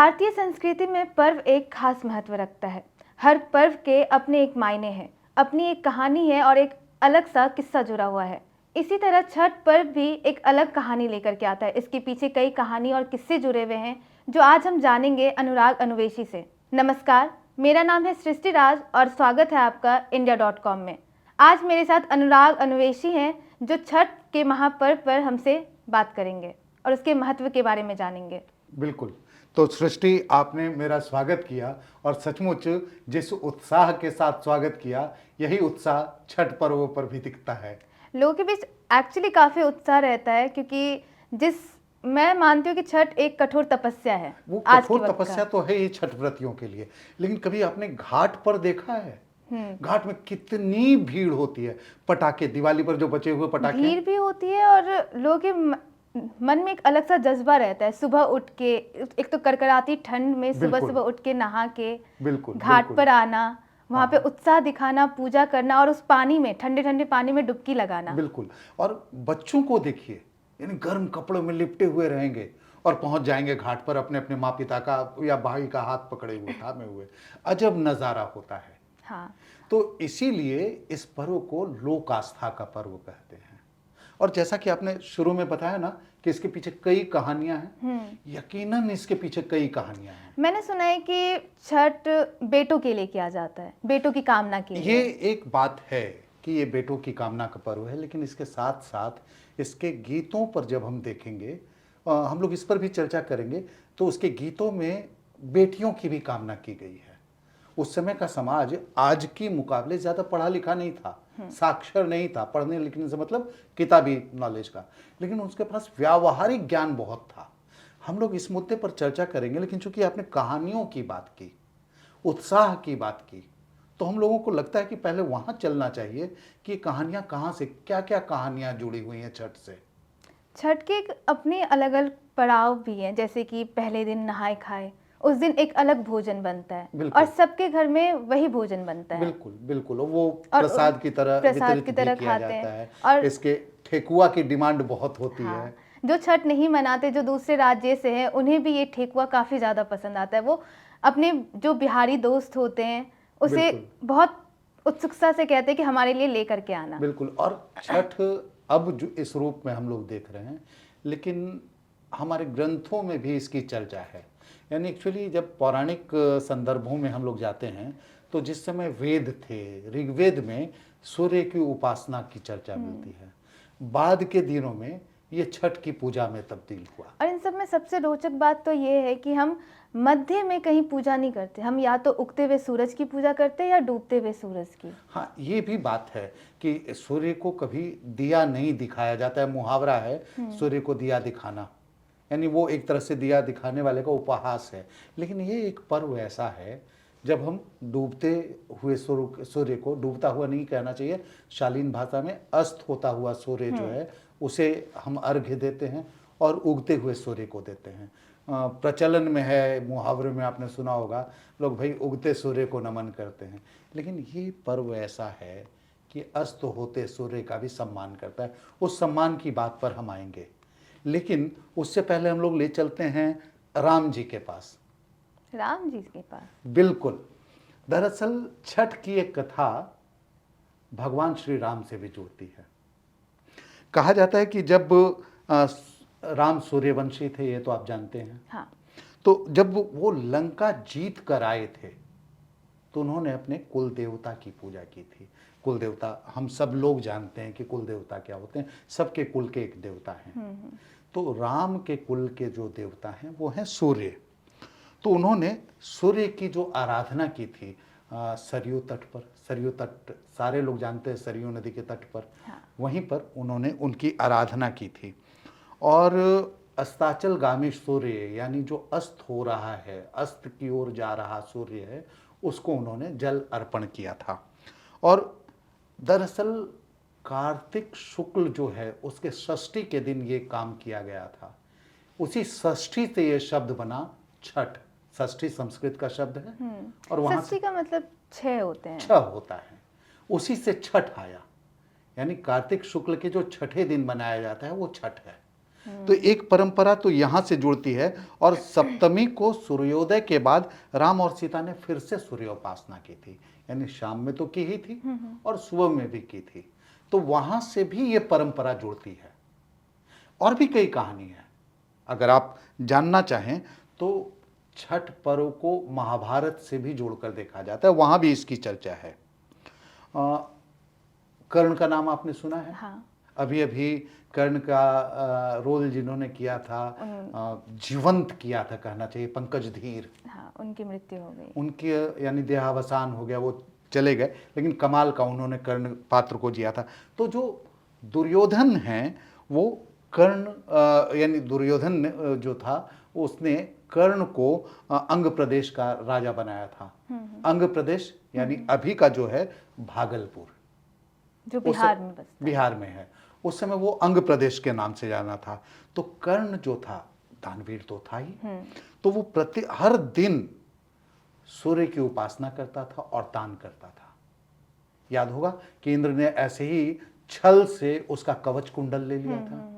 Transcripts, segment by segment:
भारतीय संस्कृति में पर्व एक खास महत्व रखता है। हर पर्व के अपने एक मायने हैं, अपनी एक कहानी है और एक अलग सा किस्सा जुड़ा हुआ है। इसी तरह छठ पर्व भी एक अलग कहानी लेकर के आता है। इसके पीछे कई कहानी और किस्से जुड़े हुए हैं जो आज हम जानेंगे अनुराग अनुवेशी से। नमस्कार, मेरा नाम है सृष्टि राज और स्वागत है आपका India.com में। आज मेरे साथ अनुराग अनुवेशी हैं जो छठ के महापर्व पर हमसे बात करेंगे और उसके महत्व के बारे में जानेंगे। बिल्कुल। तो सृष्टि, आपने मेरा स्वागत किया और सचमुच जिस उत्साह के साथ स्वागत किया, यही उत्साह छठ पर्वों पर भी दिखता है। लोगों के बीच एक्चुअली काफ़ी उत्साह रहता है क्योंकि मैं मानती हूँ कि छठ एक कठोर तपस्या है। वो आज के कठोर वक्त तपस्या तो है ही छठ व्रतियों के लिए, लेकिन कभी आपने घाट पर देखा है? घाट में कितनी भीड़ होती है। पटाखे, दिवाली पर जो बचे हुए पटाखे, भीड़ भी होती है और लोगों के मन में एक अलग सा जज्बा रहता है। सुबह उठ के, एक तो करकराती ठंड में सुबह बिल्कुल। सुबह उठ के नहा के बिल्कुल घाट बिल्कुल। पर आना, वहाँ पे हाँ। उत्साह दिखाना, पूजा करना और उस पानी में, ठंडे ठंडे पानी में डुबकी लगाना। बिल्कुल। और बच्चों को देखिए, यानी गर्म कपड़ों में लिपटे हुए रहेंगे और पहुंच जाएंगे घाट पर अपने अपने माँ पिता का या भाई का हाथ पकड़े हुए, थामे हुए। अजब नज़ारा होता है। हाँ, तो इसीलिए इस पर्व को लोक आस्था का पर्व कहते हैं। और जैसा कि आपने शुरू में बताया ना कि इसके पीछे कई कहानियां हैं, यकीनन इसके पीछे कई कहानियां हैं। मैंने सुना है कि छठ बेटों के लिए किया जाता है, बेटों की कामना के लिए। ये एक बात है कि ये बेटों की कामना का पर्व है, लेकिन इसके साथ साथ इसके गीतों पर जब हम देखेंगे, हम लोग इस पर भी चर्चा करेंगे, तो उसके गीतों में बेटियों की भी कामना की गई है। उस समय का समाज आज की मुकाबले ज़्यादा पढ़ा लिखा नहीं था, साक्षर नहीं था, पढ़ने लिखने से मतलब किताबी नॉलेज का, लेकिन उसके पास व्यावहारिक ज्ञान बहुत था। हम लोग इस मुद्दे पर चर्चा करेंगे, लेकिन चूंकि आपने कहानियों की बात की, उत्साह की बात की, तो हम लोगों को लगता है कि पहले वहाँ चलना चाहिए कि कहानियाँ कहाँ से, क्या क्या कहानियाँ जुड़ी हुई हैं छठ से। छठ के एक अपने अलग अलग पड़ाव भी हैं, जैसे कि पहले दिन नहाए खाए, उस दिन एक अलग भोजन बनता है बिल्कुल। और सबके घर में वही भोजन बनता है। बिल्कुल बिल्कुल। और वो और प्रसाद की तरह प्रसाद वितरित की भी तरह किया खाते जाता हैं। है। और इसके ठेकुआ की डिमांड बहुत होती हाँ, है। जो छठ नहीं मनाते, जो दूसरे राज्य से हैं, उन्हें भी ये ठेकुआ काफ़ी ज़्यादा पसंद आता है। वो अपने जो बिहारी दोस्त होते हैं उसे बिल्कुल बहुत उत्सुकता से कहते हैं कि हमारे लिए लेकर के आना। बिल्कुल। और छठ अब जो इस रूप में हम लोग देख रहे हैं, लेकिन हमारे ग्रंथों में भी इसकी चर्चा है। यानी एक्चुअली जब पौराणिक संदर्भों में हम लोग जाते हैं, तो जिस समय वेद थे, ऋग्वेद में सूर्य की उपासना की चर्चा मिलती है। बाद के दिनों में ये छठ की पूजा में तब्दील हुआ। और इन सब में सबसे रोचक बात तो ये है कि हम मध्य में कहीं पूजा नहीं करते। हम या तो उगते हुए सूरज की पूजा करते हैं या डूबते हुए सूरज की। हाँ, ये भी बात है कि सूर्य को कभी दिया नहीं दिखाया जाता है। मुहावरा है सूर्य को दिया दिखाना, यानी वो एक तरह से दिया दिखाने वाले का उपहास है। लेकिन ये एक पर्व ऐसा है जब हम डूबते हुए सूर्य को, डूबता हुआ नहीं कहना चाहिए, शालीन भाषा में अस्त होता हुआ सूर्य जो है उसे हम अर्घ्य देते हैं और उगते हुए सूर्य को देते हैं। प्रचलन में है, मुहावरे में आपने सुना होगा, लोग भाई उगते सूर्य को नमन करते हैं। लेकिन ये पर्व ऐसा है कि अस्त होते सूर्य का भी सम्मान करता है। उस सम्मान की बात पर हम आएंगे, लेकिन उससे पहले हम लोग ले चलते हैं राम जी के पास। राम जी के पास? बिल्कुल। दरअसल छठ की एक कथा भगवान श्री राम से भी जुड़ती है। कहा जाता है कि जब राम सूर्यवंशी थे, ये तो आप जानते हैं। हाँ। तो जब वो लंका जीत कर आए थे, तो उन्होंने अपने कुल देवता की पूजा की थी। कुल देवता हम सब लोग जानते हैं कि कुल देवता क्या होते हैं। सबके कुल के एक देवता हैं। तो राम के कुल के जो देवता हैं वो हैं सूर्य। तो उन्होंने सूर्य की जो आराधना की थी सरयू तट पर, सरयू तट सारे लोग जानते हैं, सरयू नदी के तट पर। वहीं पर उन्होंने उनकी आराधना की थी। और अस्ताचलगामी सूर्य, यानी जो अस्त हो रहा है, अस्त की ओर जा रहा सूर्य है, उसको उन्होंने जल अर्पण किया था। और दरअसल कार्तिक शुक्ल जो है उसके षष्ठी के दिन ये काम किया गया था। उसी षष्ठी से ये शब्द बना छठ। षष्ठी संस्कृत का शब्द है और वहां षष्ठी का मतलब 6 होते हैं। 6 होता है। उसी से छठ आया, यानी कार्तिक शुक्ल के जो छठे दिन मनाया जाता है वो छठ है। तो एक परंपरा तो यहाँ से जुड़ती है। और सप्तमी को सूर्योदय के बाद राम और सीता ने फिर से सूर्योपासना की थी, यानी शाम में तो की ही थी और सुबह में भी की थी। तो वहां से भी ये परंपरा जुड़ती है। और भी कई कहानी है, अगर आप जानना चाहें तो छठ पर्व को महाभारत से भी जोड़कर देखा जाता है, वहां भी इसकी चर्चा है। कर्ण का नाम आपने सुना है? हाँ। अभी अभी कर्ण का रोल जिन्होंने किया था, जीवंत किया था कहना चाहिए, पंकज धीर। हाँ, उनकी मृत्यु हो गई। उनकी यानी देहावसान हो गया, वो चले गए, लेकिन कमाल का उन्होंने कर्ण पात्र को जिया था। तो जो दुर्योधन हैं वो कर्ण यानी दुर्योधन जो था उसने कर्ण को अंग प्रदेश का राजा बनाया था। अंग प्रदेश यानी अभी का जो है भागलपुर, जो बिहार में बसता है। बिहार में है। उस समय वो अंग प्रदेश के नाम से जाना था। तो कर्ण जो था दानवीर तो था ही, तो वो हर दिन सूर्य की उपासना करता था और दान करता था। याद होगा कि इंद्र ने ऐसे ही छल से उसका कवच कुंडल ले लिया था।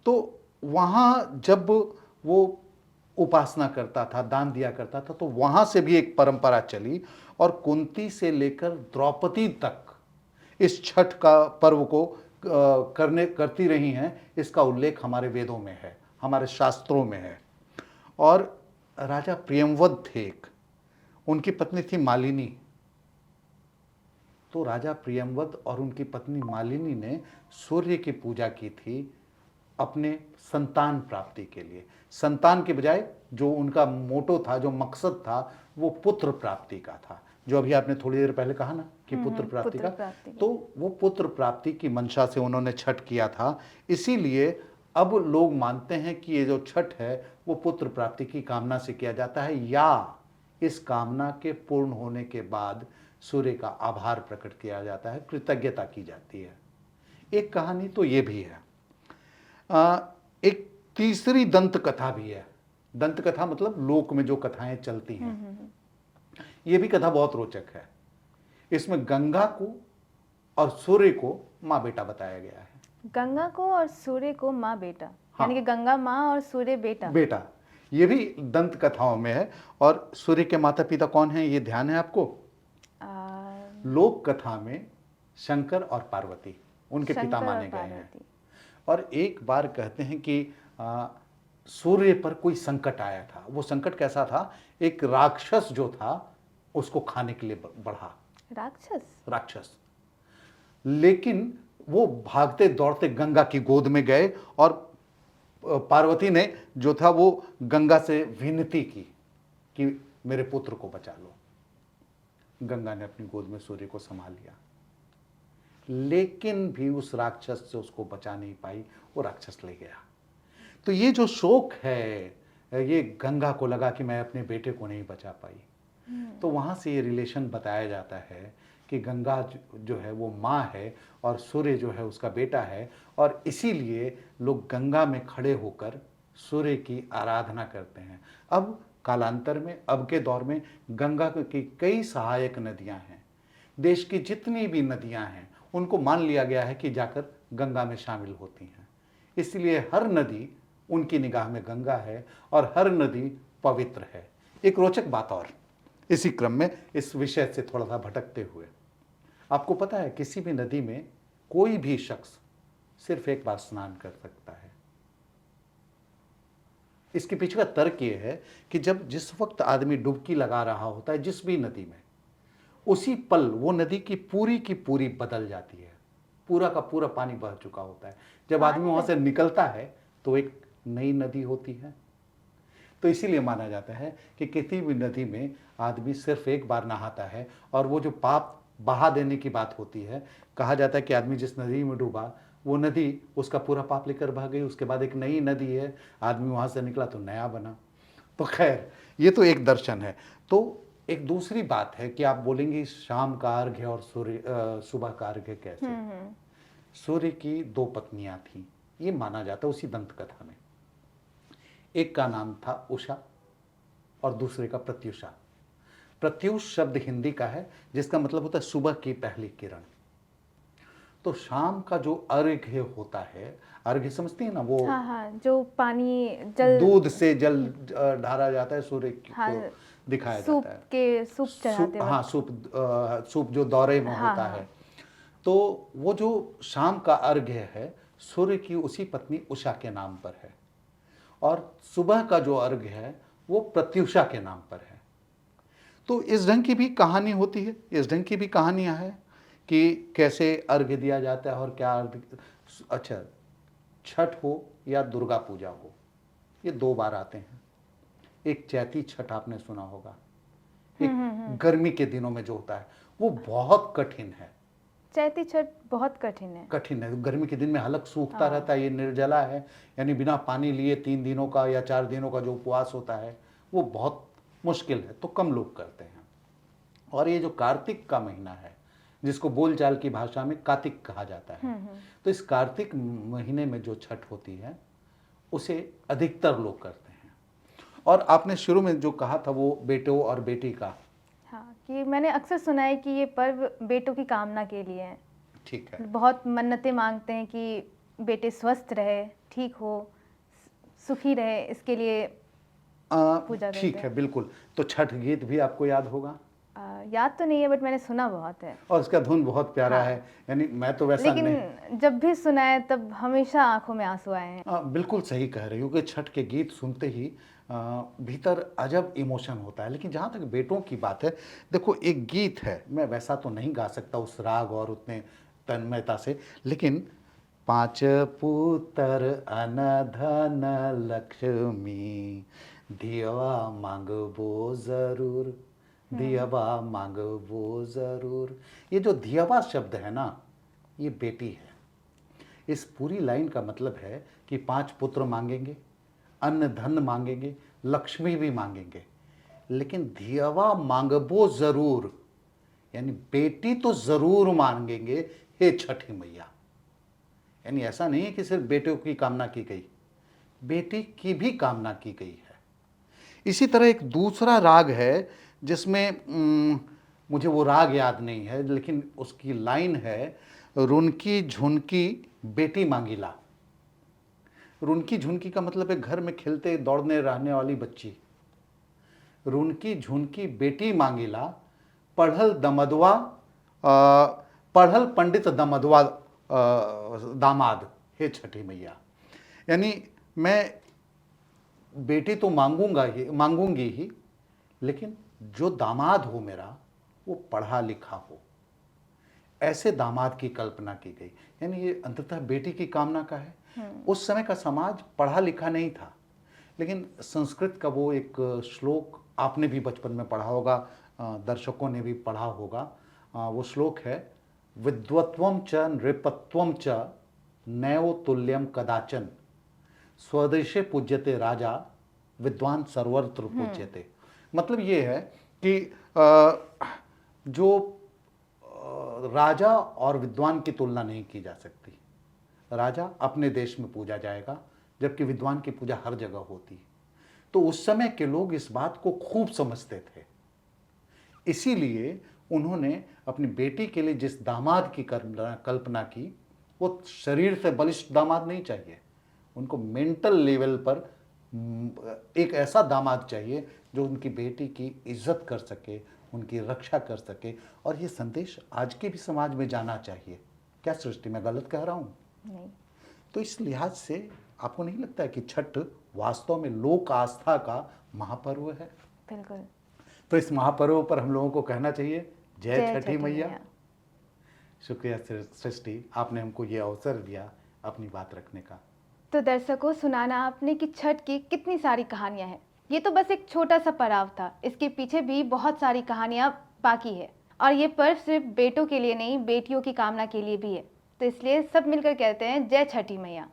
तो वहां जब वो उपासना करता था, दान दिया करता था, तो वहां से भी एक परंपरा चली और कुंती से लेकर द्रौपदी तक इस छठ का पर्व को करती रही हैं। इसका उल्लेख हमारे वेदों में है, हमारे शास्त्रों में है। और राजा प्रियंवद थे एक, उनकी पत्नी थी मालिनी। तो राजा प्रियंवद और उनकी पत्नी मालिनी ने सूर्य की पूजा की थी अपने संतान प्राप्ति के लिए। संतान के बजाय जो उनका मोटो था, जो मकसद था, वो पुत्र प्राप्ति का था, जो अभी आपने थोड़ी देर पहले कहा ना कि पुत्र प्राप्ति का। तो वो पुत्र प्राप्ति की मंशा से उन्होंने छठ किया था। इसीलिए अब लोग मानते हैं कि ये जो छठ है वो पुत्र प्राप्ति की कामना से किया जाता है, या इस कामना के पूर्ण होने के बाद सूर्य का आभार प्रकट किया जाता है, कृतज्ञता की जाती है। एक कहानी तो ये भी है। एक तीसरी दंत कथा भी है। दंत कथा मतलब लोक में जो कथाएं चलती हैं, ये भी कथा बहुत रोचक है। इसमें गंगा को और सूर्य को माँ बेटा बताया गया है। गंगा को और सूर्य को माँ बेटा, हाँ। यानी कि गंगा माँ और सूर्य बेटा। बेटा, ये भी दंत कथाओं में है। और सूर्य के माता पिता कौन है, ये ध्यान है आपको? लोक कथा में शंकर और पार्वती उनके पिता माने गए हैं। और एक बार कहते हैं कि सूर्य पर कोई संकट आया था। वो संकट कैसा था? एक राक्षस जो था उसको खाने के लिए बढ़ा। राक्षस। लेकिन वो भागते दौड़ते गंगा की गोद में गए और पार्वती ने जो था वो गंगा से विनती की कि मेरे पुत्र को बचा लो। गंगा ने अपनी गोद में सूर्य को संभाल लिया, लेकिन भी उस राक्षस से उसको बचा नहीं पाई, वो राक्षस ले गया। तो ये जो शोक है, ये गंगा को लगा कि मैं अपने बेटे को नहीं बचा पाई। तो वहां से ये रिलेशन बताया जाता है कि गंगा जो है वो माँ है और सूर्य जो है उसका बेटा है। और इसीलिए लोग गंगा में खड़े होकर सूर्य की आराधना करते हैं। अब कालांतर में, अब के दौर में गंगा की कई सहायक नदियां हैं। देश की जितनी भी नदियां हैं उनको मान लिया गया है कि जाकर गंगा में शामिल होती हैं। इसलिए हर नदी उनकी निगाह में गंगा है और हर नदी पवित्र है। एक रोचक बात और इसी क्रम में, इस विषय से थोड़ा सा भटकते हुए, आपको पता है किसी भी नदी में कोई भी शख्स सिर्फ एक बार स्नान कर सकता है। इसके पीछे का तर्क यह है कि जिस वक्त आदमी डुबकी लगा रहा होता है जिस भी नदी में, उसी पल वो नदी की पूरी बदल जाती है। पूरा का पूरा पानी बह चुका होता है। जब आदमी वहां से निकलता है तो एक नई नदी होती है। तो इसीलिए माना जाता है कि किसी भी नदी में आदमी सिर्फ एक बार नहाता है और वो जो पाप बहा देने की बात होती है, कहा जाता है कि आदमी जिस नदी में डूबा वो नदी उसका पूरा पाप लेकर बह गई, उसके बाद एक नई नदी है, आदमी वहां से निकला तो नया बना। तो खैर, ये तो एक दर्शन है। तो एक दूसरी बात है कि आप बोलेंगे शाम का अर्घ्य और सुबह का अर्घ्य कैसे? सूर्य की दो पत्नियां थीं, ये माना जाता है उसी दंत कथा में। एक का नाम था उषा और दूसरे का प्रत्युषा। प्रत्युष शब्द हिंदी का है जिसका मतलब होता है सुबह की पहली किरण। तो शाम का जो अर्घ्य होता है, अर्घ्य समझती है ना, वो हाँ हाँ, जो पानी जल, दूध से जल ढारा जाता है, सूर्य हाँ, को दिखाया सूप जाता है। के सूप चढ़ाते हाँ, वक्त। सूप जो दौरे में हाँ होता हाँ। है। तो वो जो शाम का अर्घ्य है, सूर्य की उसी पत्नी उषा के नाम पर है, और सुबह का जो अर्घ्य है वो प्रत्युषा के नाम पर है। तो इस ढंग की भी कहानी होती है, इस ढंग की भी कहानियां हैं कि कैसे अर्घ्य दिया जाता है और क्या अर्घ्य। अच्छा, छठ हो या दुर्गा पूजा हो, ये दो बार आते हैं। एक चैती छठ आपने सुना होगा, एक गर्मी के दिनों में जो होता है वो बहुत कठिन है। चैती छठ बहुत कठिन है। कठिन है, गर्मी के दिन में हलक सूखता रहता है, ये निर्जला है, यानी बिना पानी लिए 3 दिनों का या 4 दिनों का जो उपवास होता है वो बहुत मुश्किल है, तो कम लोग करते हैं। और ये जो कार्तिक का महीना है, जिसको बोलचाल की भाषा में कार्तिक कहा जाता है, तो इस कार्तिक महीने में जो छठ होती है उसे अधिकतर लोग करते हैं। और आपने शुरू में जो कहा था वो बेटों और बेटी का, हाँ, कि मैंने अक्सर सुना है कि ये पर्व बेटों की कामना के लिए है। ठीक है, बहुत मन्नतें मांगते हैं कि बेटे स्वस्थ रहे, ठीक हो, सुखी रहे, इसके लिए पूजा करते ठीक हैं। है, बिल्कुल। तो छठ गीत भी आपको याद होगा, याद तो नहीं है, बट मैंने सुना बहुत है। और उसका धुन बहुत प्यारा हाँ। है, यानी मैं तो वैसा नहीं। लेकिन जब भी सुना है तब हमेशा आंखों में आंसू आए हैं। बिल्कुल सही कह रही हो कि छठ के गीत सुनते ही भीतर अजब इमोशन होता है। लेकिन जहाँ तक बेटों की बात है, देखो एक गीत है, मैं वैसा तो नहीं गा सकता उस राग और उतने तन्मयता से, लेकिन पांच पुत्र अन धन लक्ष्मी, दियवा मांगबो जरूर, दियवा मांगबो जरूर। ये जो दियवा शब्द है ना, ये बेटी है। इस पूरी लाइन का मतलब है कि 5 पुत्र मांगेंगे, अन्न धन मांगेंगे, लक्ष्मी भी मांगेंगे, लेकिन धियवा मांगबो जरूर, यानी बेटी तो जरूर मांगेंगे हे छठी मैया। यानी ऐसा नहीं है कि सिर्फ बेटों की कामना की गई, बेटी की भी कामना की गई है। इसी तरह एक दूसरा राग है जिसमें मुझे वो राग याद नहीं है, लेकिन उसकी लाइन है, रुनकी झुनकी बेटी मांगीला। रुनकी झुनकी का मतलब है घर में खेलते दौड़ने रहने वाली बच्ची। रुनकी झुनकी बेटी मांगीला, पढ़ल दमदवा, पढ़ल पंडित दमदवा दामाद हे छठी मैया। यानी मैं बेटी तो मांगूंगी ही, लेकिन जो दामाद हो मेरा वो पढ़ा लिखा हो, ऐसे दामाद की कल्पना की गई। यानी ये अंततः बेटी की कामना का है। उस समय का समाज पढ़ा लिखा नहीं था, लेकिन संस्कृत का वो एक श्लोक आपने भी बचपन में पढ़ा होगा, दर्शकों ने भी पढ़ा होगा। वो श्लोक है, विद्वत्वम च नृपत्वम च नैव तुल्यम कदाचन, स्वदेशे पूज्यते राजा, विद्वान सर्वत्र पूज्यते। मतलब ये है कि जो राजा और विद्वान की तुलना नहीं की जा सकती। राजा अपने देश में पूजा जाएगा, जबकि विद्वान की पूजा हर जगह होती है। तो उस समय के लोग इस बात को खूब समझते थे, इसीलिए उन्होंने अपनी बेटी के लिए जिस दामाद की कल्पना की, वो शरीर से बलिष्ठ दामाद नहीं चाहिए, उनको मेंटल लेवल पर एक ऐसा दामाद चाहिए जो उनकी बेटी की इज्जत कर सके, उनकी रक्षा कर सके। और ये संदेश आज के भी समाज में जाना चाहिए। क्या सृष्टि, मैं गलत कह रहा हूँ? नहीं। तो इस लिहाज से आपको नहीं लगता है कि छठ वास्तव में लोक आस्था का महापर्व है? बिल्कुल। तो इस महापर्व पर हम लोगों को कहना चाहिए जय छठी मैया। शुक्रिया सृष्टि, आपने हमको ये अवसर दिया अपनी बात रखने का। तो दर्शकों, सुनाना आपने कि छठ की कितनी सारी कहानियां हैं। ये तो बस एक छोटा सा पड़ाव था, इसके पीछे भी बहुत सारी कहानियां बाकी है। और ये पर्व सिर्फ बेटों के लिए नहीं, बेटियों की कामना के लिए भी है। तो इसलिए सब मिलकर कहते हैं जय छठी मैया।